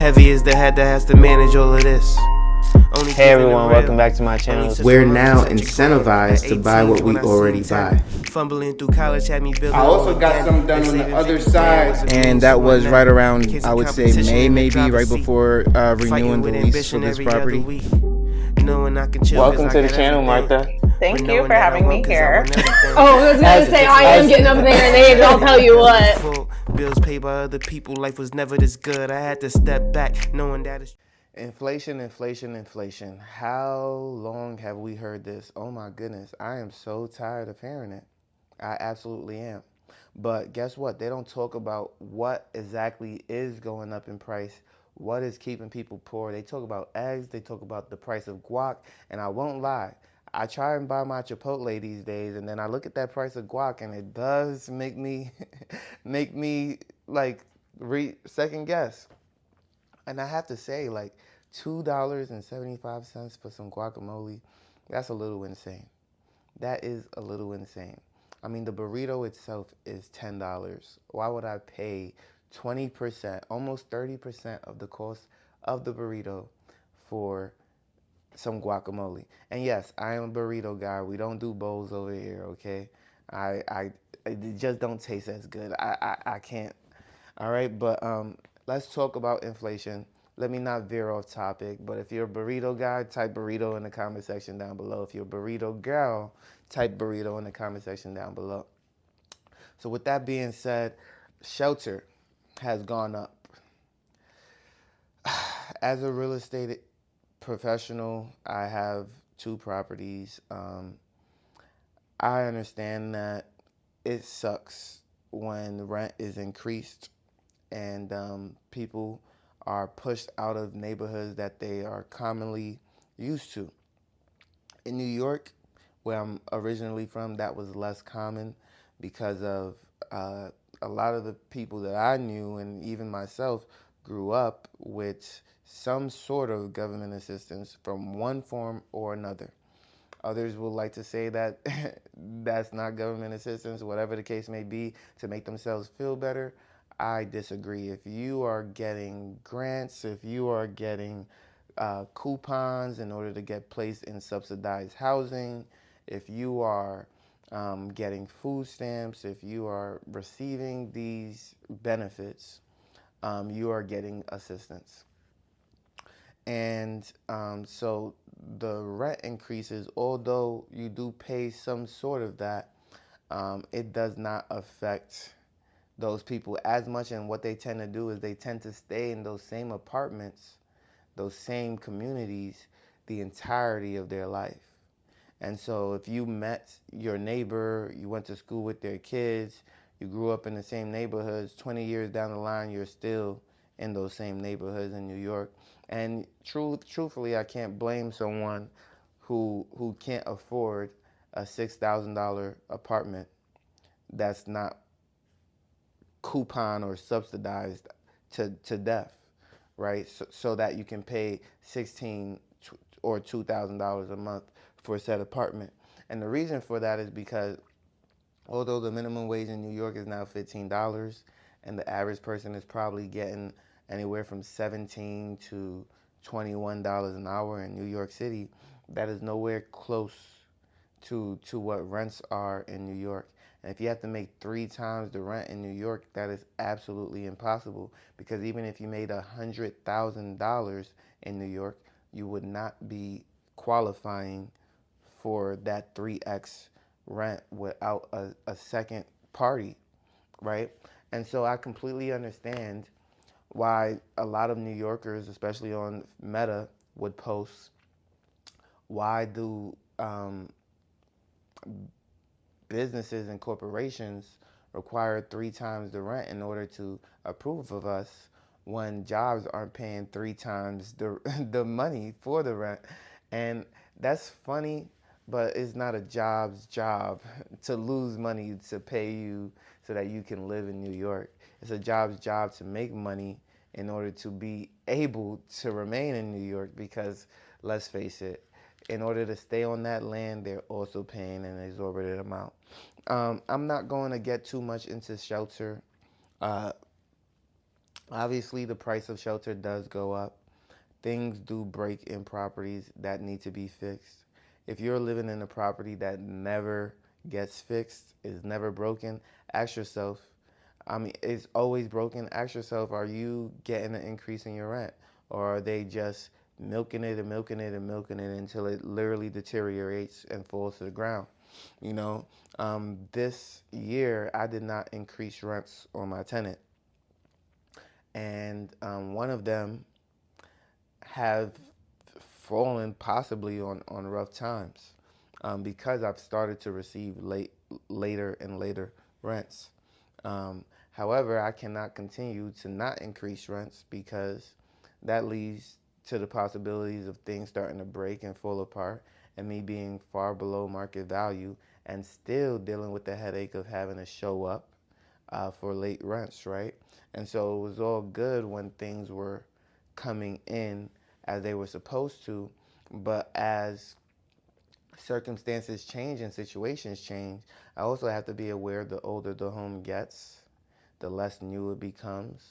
Heavy is the head that has to manage all of this. Hey everyone, welcome back to my channel. We're now incentivized to buy what we already buy. Fumbling through college had me building. I also got some done on the other side. And that was right around, I would say, May, maybe, right before renewing the lease for this property. Welcome to the channel, Martha. Thank you for having me here. Oh, I was going to say, I am getting up in their names, I'll tell you what. Bills paid by other people, life was never this good. I had to step back, knowing that it's... Inflation. How long have we heard this? Oh my goodness, I am so tired of hearing it. I absolutely am. But guess what? They don't talk about what exactly is going up in price, what is keeping people poor. They talk about eggs, they talk about the price of guac, and I won't lie. I try and buy my Chipotle these days, and then I look at that price of guac, and it does make me like second guess. And I have to say, like, $2.75 for some guacamole, that's a little insane. That is a little insane. I mean, the burrito itself is $10. Why would I pay 20%, almost 30% of the cost of the burrito for some guacamole? And yes, I am a burrito guy. We don't do bowls over here, okay? It just don't taste as good. I can't. All right, but let's talk about inflation. Let me not veer off topic, but if you're a burrito guy, type burrito in the comment section down below. If you're a burrito girl, type burrito in the comment section down below. So with that being said, shelter has gone up. As a real estate professional, I have 2 properties. I understand that it sucks when rent is increased and people are pushed out of neighborhoods that they are commonly used to. In New York, where I'm originally from, that was less common because of a lot of the people that I knew and even myself grew up with some sort of government assistance from one form or another. Others would like to say that that's not government assistance, whatever the case may be, to make themselves feel better. I disagree. If you are getting grants, if you are getting coupons in order to get placed in subsidized housing, if you are getting food stamps, if you are receiving these benefits, you are getting assistance. And so the rent increases, although you do pay some sort of that, it does not affect those people as much. And what they tend to do is they tend to stay in those same apartments, those same communities, the entirety of their life. And so if you met your neighbor, you went to school with their kids, you grew up in the same neighborhoods, 20 years down the line, you're still in those same neighborhoods in New York. And truthfully, I can't blame someone who can't afford a $6,000 apartment that's not coupon or subsidized to death, right? So that you can pay $16 or $2,000 a month for a said apartment. And the reason for that is because although the minimum wage in New York is now $15 and the average person is probably getting anywhere from $17 to $21 an hour in New York City, that is nowhere close to what rents are in New York. And if you have to make 3 times the rent in New York, that is absolutely impossible, because even if you made $100,000 in New York, you would not be qualifying for that 3x rent without a second party, right? And so I completely understand why a lot of New Yorkers, especially on Meta, would post, why do businesses and corporations require 3 times the rent in order to approve of us when jobs aren't paying 3 times the money for the rent? And that's funny, but it's not a job's job to lose money to pay you so that you can live in New York. It's a job's job to make money in order to be able to remain in New York, because let's face it, in order to stay on that land, they're also paying an exorbitant amount. I'm not going to get too much into shelter. Obviously, the price of shelter does go up. Things do break in properties that need to be fixed. If you're living in a property that never gets fixed, is never broken, ask yourself, I mean, it's always broken. Ask yourself, are you getting an increase in your rent? Or are they just milking it and milking it and milking it until it literally deteriorates and falls to the ground? You know, this year I did not increase rents on my tenant. And one of them have fallen possibly on rough times because I've started to receive later and later rents. However, I cannot continue to not increase rents because that leads to the possibilities of things starting to break and fall apart and me being far below market value and still dealing with the headache of having to show up for late rents, right? And so it was all good when things were coming in as they were supposed to, but as circumstances change and situations change, I also have to be aware the older the home gets, the less new it becomes,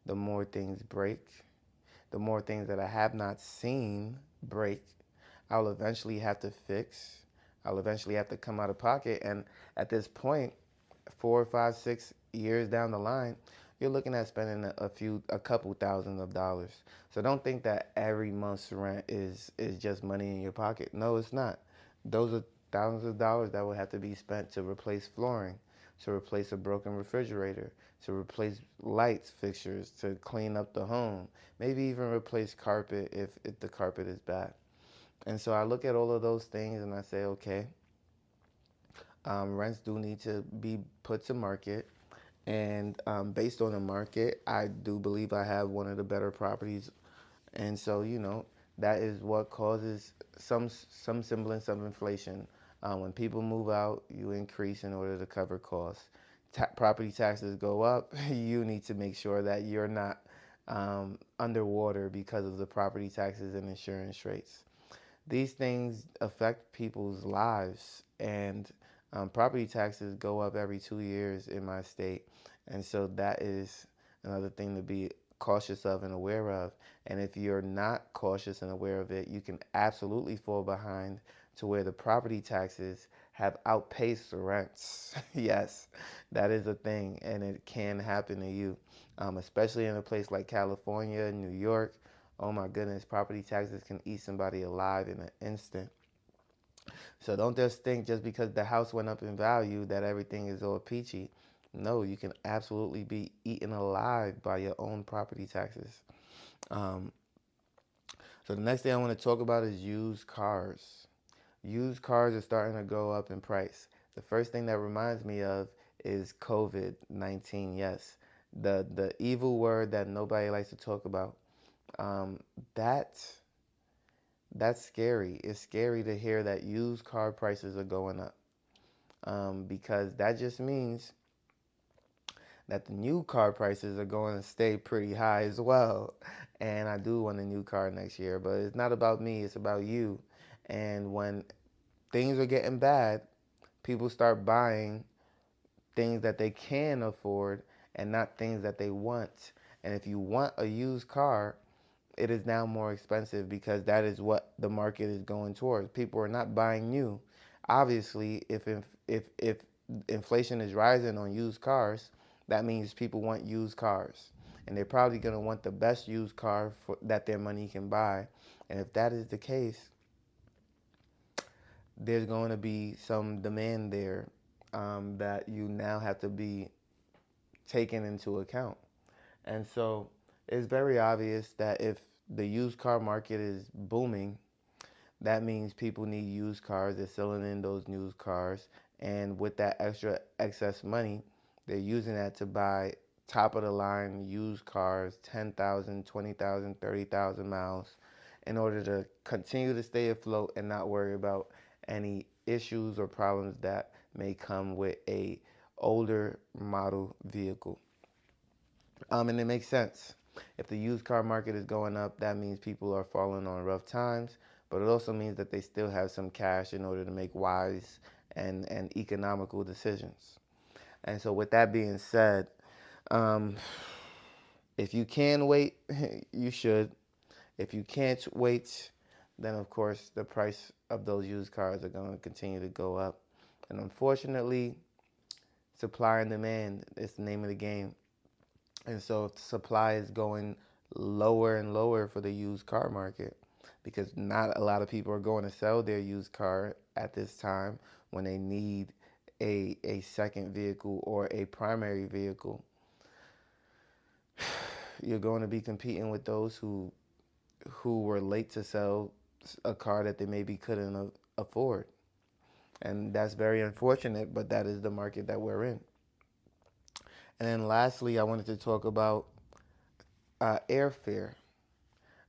the more things break, the more things that I have not seen break, I'll eventually have to fix. I'll eventually have to come out of pocket. And at this point, 4, 5, 6 years down the line, you're looking at spending a couple thousands of dollars. So don't think that every month's rent is just money in your pocket. No, it's not. Those are thousands of dollars that will have to be spent to replace flooring, to replace a broken refrigerator, to replace lights fixtures, to clean up the home, maybe even replace carpet if the carpet is bad. And so I look at all of those things and I say, okay, rents do need to be put to market. And based on the market, I do believe I have one of the better properties. And so, that is what causes some semblance of inflation. When people move out, you increase in order to cover costs. Property taxes go up, you need to make sure that you're not underwater because of the property taxes and insurance rates. These things affect people's lives, and property taxes go up every 2 years in my state. And so that is another thing to be cautious of and aware of. And if you're not cautious and aware of it, you can absolutely fall behind to where the property taxes have outpaced the rents. Yes, that is a thing, and it can happen to you, especially in a place like California, New York. Oh my goodness, property taxes can eat somebody alive in an instant. So don't just think just because the house went up in value that everything is all peachy. No, you can absolutely be eaten alive by your own property taxes. Um, so the next thing I want to talk about is used cars. Used cars are starting to go up in price. The first thing that reminds me of is COVID-19. Yes, the evil word that nobody likes to talk about. Um, that that's scary. It's scary to hear that used car prices are going up, because that just means that the new car prices are going to stay pretty high as well. And I do want a new car next year, but it's not about me, it's about you. And when things are getting bad, people start buying things that they can afford and not things that they want. And if you want a used car, it is now more expensive because that is what the market is going towards. People are not buying new. Obviously, if inflation is rising on used cars, that means people want used cars, and they're probably going to want the best used car that their money can buy. And if that is the case, there's going to be some demand there that you now have to be taken into account. And so it's very obvious that if the used car market is booming, that means people need used cars. They're selling in those used cars. And with that extra excess money, they're using that to buy top of the line used cars, 10,000, 20,000, 30,000 miles, in order to continue to stay afloat and not worry about any issues or problems that may come with a older model vehicle. And it makes sense. If the used car market is going up, that means people are falling on rough times, but it also means that they still have some cash in order to make wise and economical decisions. And so with that being said, um, If you can wait, you should. If you can't wait, then of course the price of those used cars are going to continue to go up. And unfortunately, supply and demand is the name of the game. And so if the supply is going lower and lower for the used car market, because not a lot of people are going to sell their used car at this time when they need a second vehicle or a primary vehicle, you're going to be competing with those who were late to sell a car that they maybe couldn't afford. And that's very unfortunate, but that is the market that we're in. And then lastly, I wanted to talk about airfare.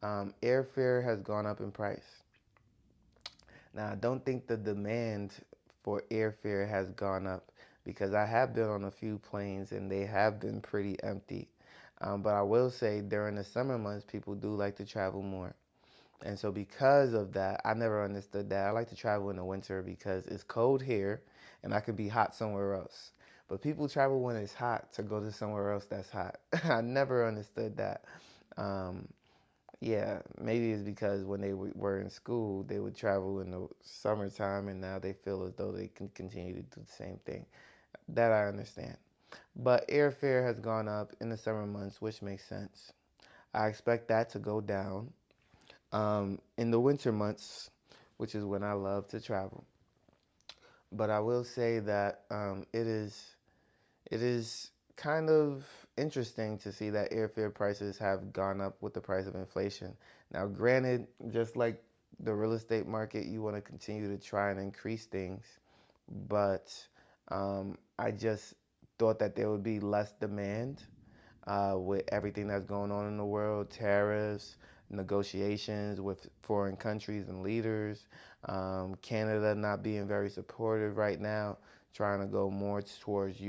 Airfare has gone up in price. Now, I don't think the demand for airfare has gone up, because I have been on a few planes and they have been pretty empty. But I will say during the summer months, people do like to travel more. And so because of that, I never understood that. I like to travel in the winter because it's cold here and I could be hot somewhere else. But people travel when it's hot to go to somewhere else that's hot. I never understood that. Yeah, maybe it's because when they were in school, they would travel in the summertime, and now they feel as though they can continue to do the same thing. That I understand. But airfare has gone up in the summer months, which makes sense. I expect that to go down in the winter months, which is when I love to travel. But I will say that it is kind of interesting to see that airfare prices have gone up with the price of inflation. Now, granted, just like the real estate market, you want to continue to try and increase things, but I just thought that there would be less demand with everything that's going on in the world, tariffs, negotiations with foreign countries and leaders, Canada not being very supportive right now, trying to go more towards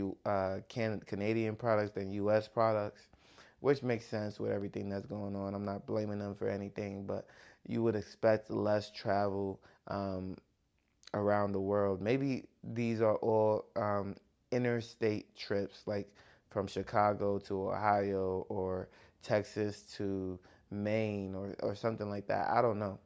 Canadian products than U.S. products, which makes sense with everything that's going on. I'm not blaming them for anything, but you would expect less travel around the world. Maybe these are all interstate trips, like from Chicago to Ohio or Texas to Maine or something like that. I don't know.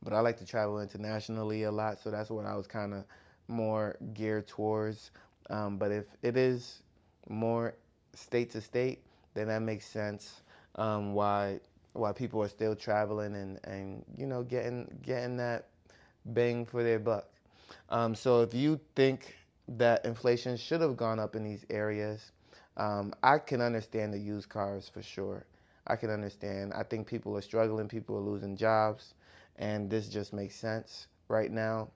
But I like to travel internationally a lot, so that's what I was kind of more geared towards. But if it is more state to state, then that makes sense why people are still traveling and getting that bang for their buck. So if you think that inflation should have gone up in these areas, I can understand the used cars for sure. I can understand. I think people are struggling, people are losing jobs, and this just makes sense right now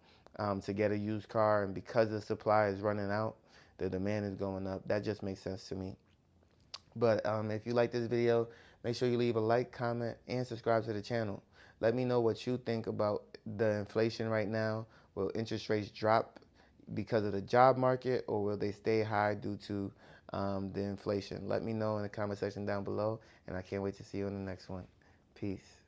to get a used car. And because the supply is running out, the demand is going up. That just makes sense to me. But if you like this video, make sure you leave a like, comment, and subscribe to the channel. Let me know what you think about the inflation right now. Will interest rates drop because of the job market, or will they stay high due to the inflation? Let me know in the comment section down below, and I can't wait to see you in the next one. Peace.